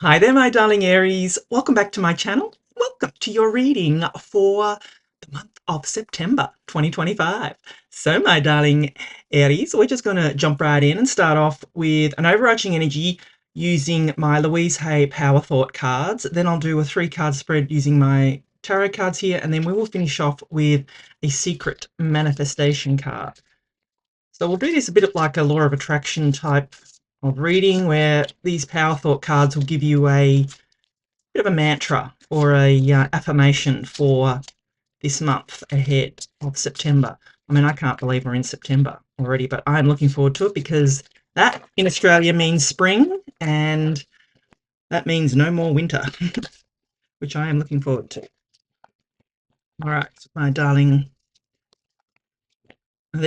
Hi there, my darling Aries. Welcome back to my channel. Welcome to your reading for the month of September 2025. So, my darling Aries, we're just going to jump right in and start off with an overarching energy using my Louise Hay Power Thought cards. Then I'll do a 3-card spread using my tarot cards here, and then we will finish off with a secret manifestation card. So we'll do this a bit of like a law of attraction type of reading, where these power thought cards will give you a bit of a mantra or a affirmation for this month ahead of September. I mean, I can't believe we're in September already, but I'm looking forward to it because that in Australia means spring, and that means no more winter, which I am looking forward to. All right, my darling. But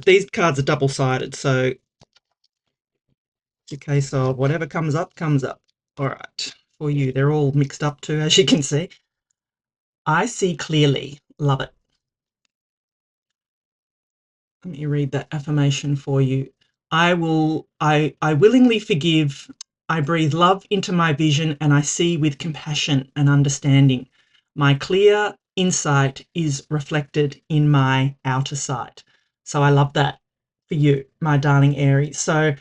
these cards are double-sided, so it's a case of whatever comes up, comes up. All right, for you, they're all mixed up too, as you can see. I see clearly. Love it. Let me read that affirmation for you. I willingly forgive. I breathe love into my vision, and I see with compassion and understanding. My clear insight is reflected in my outer sight. So I love that for you, my darling Aries. So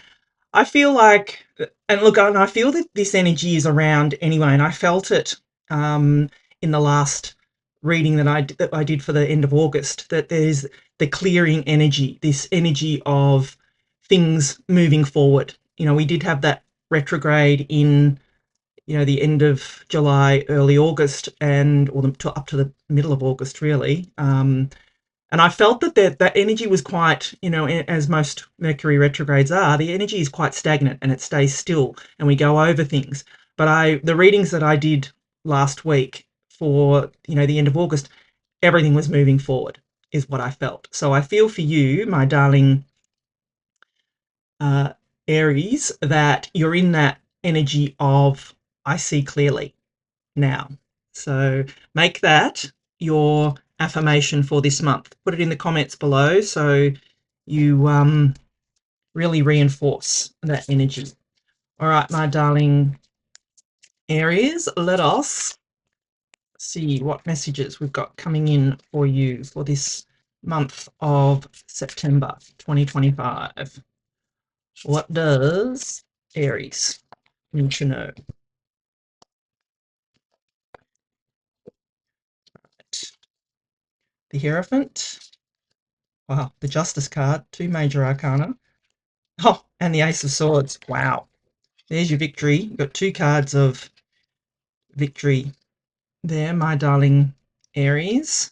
I feel like, and look, and I feel that this energy is around anyway, and I felt it in the last reading that I did for the end of August, that there's the clearing energy, this energy of things moving forward. You know, we did have that retrograde in, the end of July, early August, and up to the middle of August, really. And I felt that energy was quite, as most Mercury retrogrades are, the energy is quite stagnant and it stays still, and we go over things. But the readings that I did last week for, the end of August, everything was moving forward, is what I felt. So I feel for you, my darling uh, Aries, that you're in that energy of I see clearly now. So make that your affirmation for this month. Put it in the comments below so you really reinforce that energy. All right, my darling Aries, let us see what messages we've got coming in for you for this month of September 2025. What does Aries need to know? The Hierophant. Wow, the Justice card, 2 major arcana. Oh, and the Ace of Swords. Wow. There's your victory. You've got 2 cards of victory there, my darling Aries.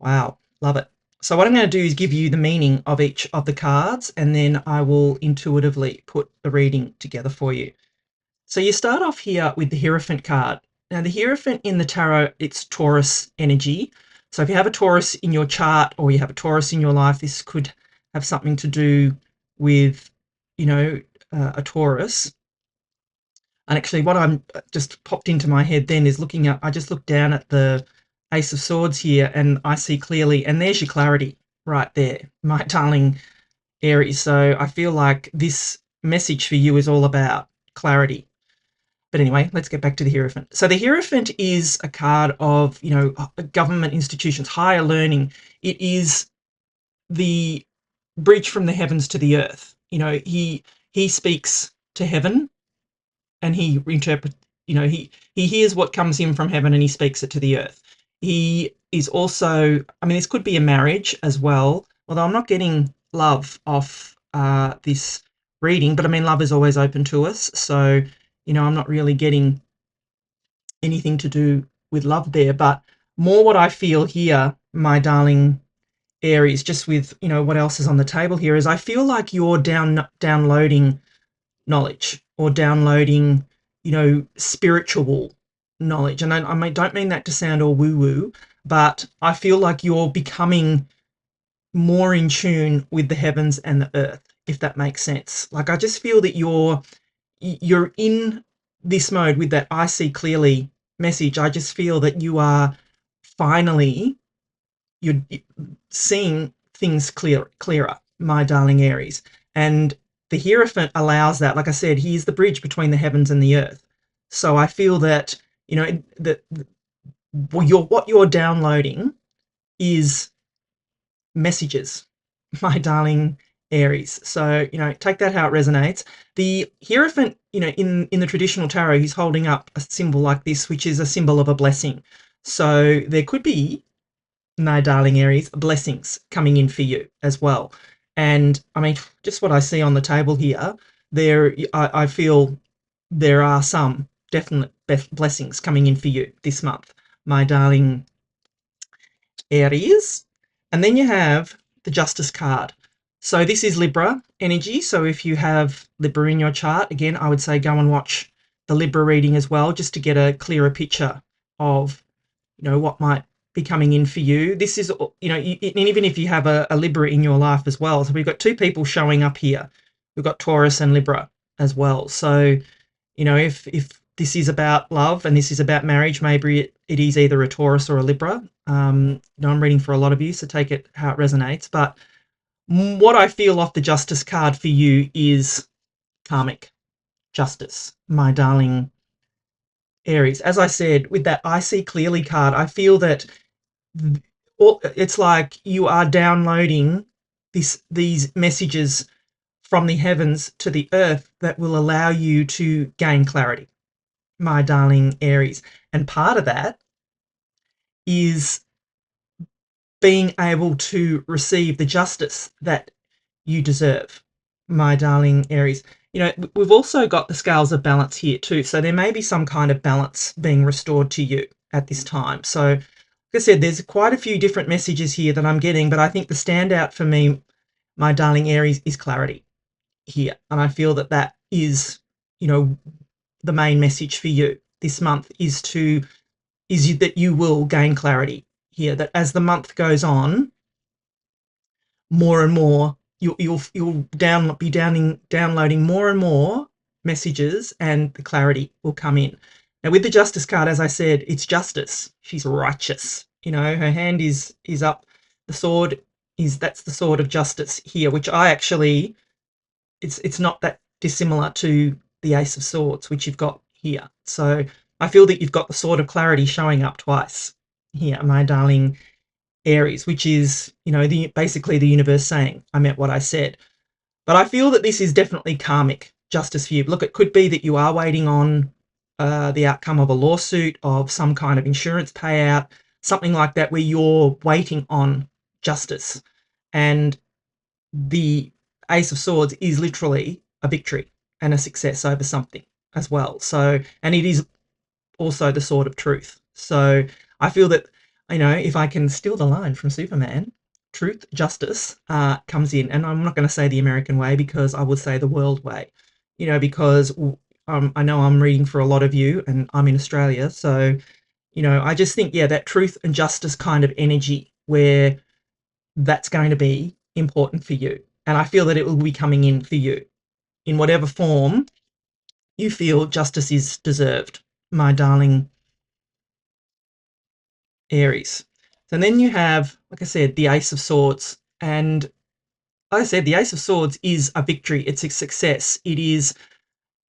Wow, love it. So what I'm going to do is give you the meaning of each of the cards, and then I will intuitively put the reading together for you. So you start off here with the Hierophant card. Now, the Hierophant in the tarot, it's Taurus energy. So if you have a Taurus in your chart or you have a Taurus in your life, this could have something to do with, a Taurus. And actually, what I'm just popped into my head then is I just looked down at the Ace of Swords here and I see clearly, and there's your clarity right there, my darling Aries. So I feel like this message for you is all about clarity. But anyway, let's get back to the Hierophant. So the Hierophant is a card of, government institutions, higher learning. It is the bridge from the heavens to the earth. He speaks to heaven, and he interprets, he hears what comes in from heaven and he speaks it to the earth. He is also, I mean, this could be a marriage as well, although I'm not getting love off this reading, but I mean, love is always open to us. So, I'm not really getting anything to do with love there, but more what I feel here, my darling Aries, just with, what else is on the table here, is I feel like you're downloading knowledge or downloading, spiritual knowledge. And I don't mean that to sound all woo-woo, but I feel like you're becoming more in tune with the heavens and the earth, if that makes sense. Like, I just feel that you're in this mode with that I see clearly message. I just feel that you are finally, you're seeing things clearer, my darling Aries. And the Hierophant allows that. Like I said, he is the bridge between the heavens and the earth. So I feel that, that what you're downloading is messages, my darling Aries. So, take that how it resonates. The Hierophant, in the traditional tarot, he's holding up a symbol like this, which is a symbol of a blessing. So there could be, my darling Aries, blessings coming in for you as well. And I mean, just what I see on the table here, I feel there are some definite blessings coming in for you this month, my darling Aries. And then you have the Justice card. So this is Libra energy. So if you have Libra in your chart, again, I would say go and watch the Libra reading as well, just to get a clearer picture of, what might be coming in for you. This is, even if you have a Libra in your life as well. So we've got two people showing up here. We've got Taurus and Libra as well. So, if this is about love and this is about marriage, maybe it is either a Taurus or a Libra. I'm reading for a lot of you, so take it how it resonates. But what I feel off the Justice card for you is karmic justice, my darling Aries. As I said, with that I See Clearly card, I feel that it's like you are downloading these messages from the heavens to the earth that will allow you to gain clarity, my darling Aries. And part of that is being able to receive the justice that you deserve, my darling Aries. We've also got the scales of balance here too. So there may be some kind of balance being restored to you at this time. So, like I said, there's quite a few different messages here that I'm getting, but I think the standout for me, my darling Aries, is clarity here. And I feel that that is, the main message for you this month is that you will gain clarity here, that as the month goes on, more and more you'll downloading more and more messages, and the clarity will come in. Now with the Justice card, as I said, it's justice. She's righteous. Her hand is up. The sword that's the sword of justice here, which I actually, it's not that dissimilar to the Ace of Swords, which you've got here. So I feel that you've got the sword of clarity showing up twice here, my darling Aries, which is, basically the universe saying, I meant what I said. But I feel that this is definitely karmic justice for you. Look, it could be that you are waiting on the outcome of a lawsuit, of some kind of insurance payout, something like that, where you're waiting on justice. And the Ace of Swords is literally a victory and a success over something as well. So, and it is also the sword of truth. So I feel that, if I can steal the line from Superman, truth, justice comes in. And I'm not going to say the American way, because I would say the world way, because I know I'm reading for a lot of you and I'm in Australia. So, I just think, that truth and justice kind of energy, where that's going to be important for you. And I feel that it will be coming in for you in whatever form you feel justice is deserved, my darling Aries. So then you have, like I said, the Ace of Swords. And like I said, the Ace of Swords is a victory. It's a success. It is,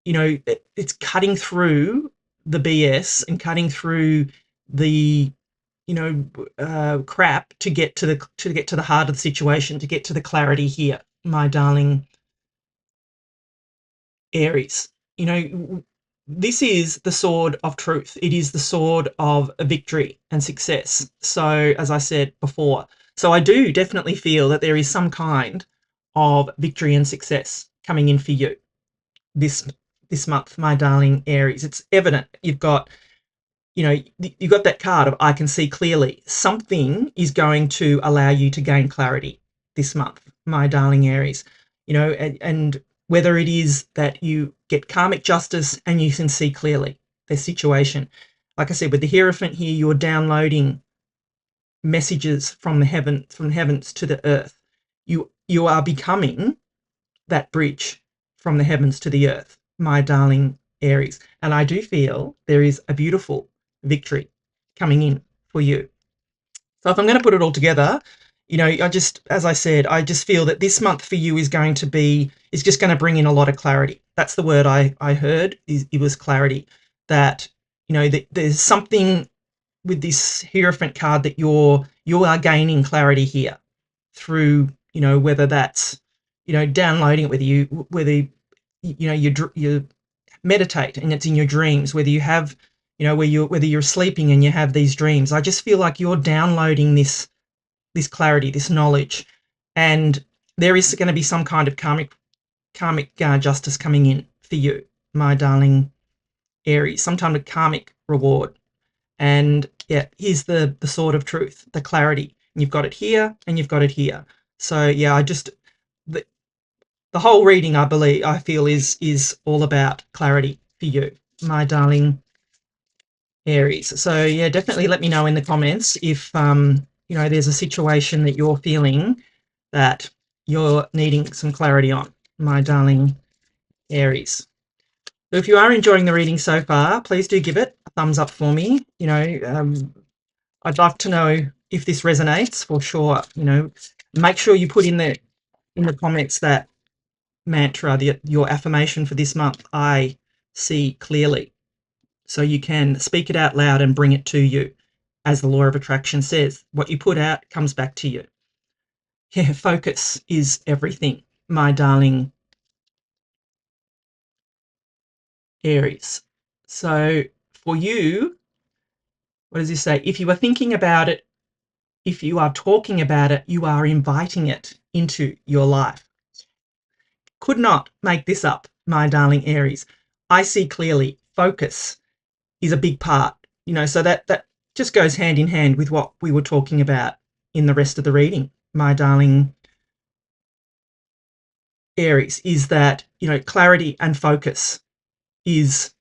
it's cutting through the BS and cutting through the, crap to get to the heart of the situation, to get to the clarity here, my darling Aries. This is the sword of truth. It is the sword of victory and success. So, as I said before, so I do definitely feel that there is some kind of victory and success coming in for you this month, my darling Aries. It's evident. You've got that card of I can see clearly. Something is going to allow you to gain clarity this month, my darling Aries. And whether it is that you get karmic justice and you can see clearly the situation. Like I said, with the Hierophant here, you're downloading messages from the heavens to the earth. You are becoming that bridge from the heavens to the earth, my darling Aries. And I do feel there is a beautiful victory coming in for you. So if I'm going to put it all together, as I said, I just feel that this month for you is going to be, is just going to bring in a lot of clarity. That's the word I heard. It was clarity. That, you know, that there's something with this Hierophant card that you are gaining clarity here through, you know, whether that's, you know, downloading it, whether you know you meditate and it's in your dreams, whether you have, you know, whether you're sleeping and you have these dreams. I just feel like you're downloading this clarity, this knowledge, and there is going to be some kind of karmic justice coming in for you, my darling Aries, some kind of karmic reward. And yeah, here's the sword of truth, the clarity. And you've got it here and you've got it here. So yeah, the, the whole reading, I feel is all about clarity for you, my darling Aries. So yeah, definitely let me know in the comments if you know, there's a situation that you're feeling that you're needing some clarity on, my darling Aries. So if you are enjoying the reading so far, please do give it a thumbs up for me. You know, I'd love to know if this resonates for sure. You know, make sure you put in the comments that mantra, your affirmation for this month, I see clearly. So you can speak it out loud and bring it to you. As the law of attraction says, what you put out comes back to you. Yeah, focus is everything, my darling Aries. So for you, what does this say? If you are thinking about it, if you are talking about it, you are inviting it into your life. Could not make this up, my darling Aries. I see clearly. Focus is a big part, you know, so that just goes hand in hand with what we were talking about in the rest of the reading, my darling Aries, is that, you know, clarity and focus is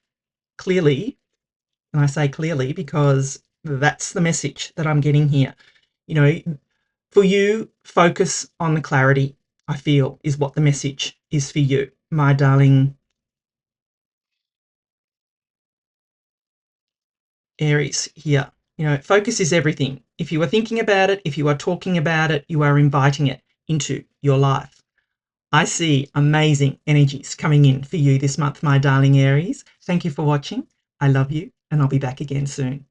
clearly, and I say clearly because that's the message that I'm getting here. You know, for you, focus on the clarity, I feel, is what the message is for you, my darling Aries here. You know, focus is everything. If you are thinking about it, if you are talking about it, you are inviting it into your life. I see amazing energies coming in for you this month, my darling Aries. Thank you for watching. I love you, and I'll be back again soon.